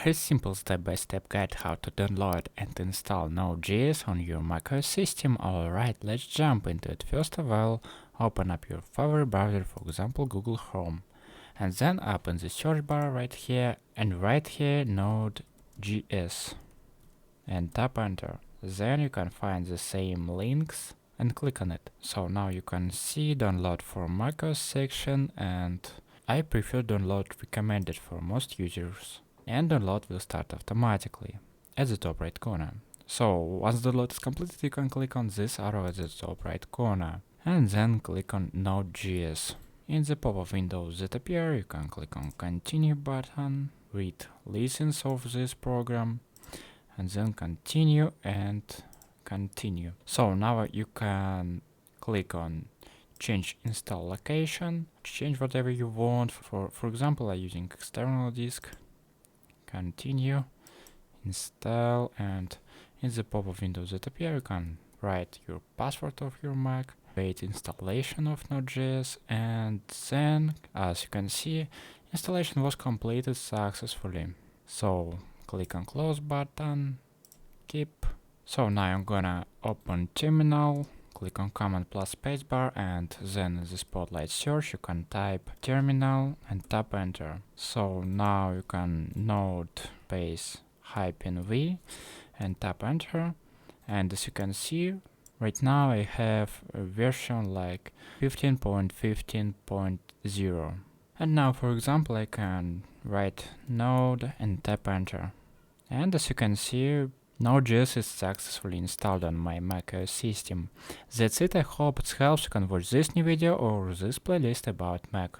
Here's a simple step-by-step guide how to download and install Node.js on your macOS system. Alright, let's jump into it. First of all, open up your favorite browser, for example Google Chrome, and then open the search bar right here and write here Node.js and tap enter. Then you can find the same links and click on it. So now you can see download for macOS section, and I prefer download recommended for most users, and download will start automatically at the top right corner. So once the download is completed, you can click on this arrow at the top right corner and then click on Node.js. In the pop-up windows that appear, you can click on continue button, read lessons of this program, and then continue and continue. So now you can click on change install location, change whatever you want. For example, I'm using external disk. Continue, install, and in the pop-up windows that appear, you can write your password of your Mac, wait installation of Node.js, and then, as you can see, installation was completed successfully. So click on close button, keep. So now I'm gonna open terminal, click on command plus spacebar, and then in the spotlight search you can type terminal and tap enter. So now you can node space -v and tap enter, and as you can see right now I have a version like 15.15.0. and now for example I can write node and tap enter, and as you can see Node.js is successfully installed on my macOS system. That's it. I hope it helps. You can watch this new video or this playlist about Mac.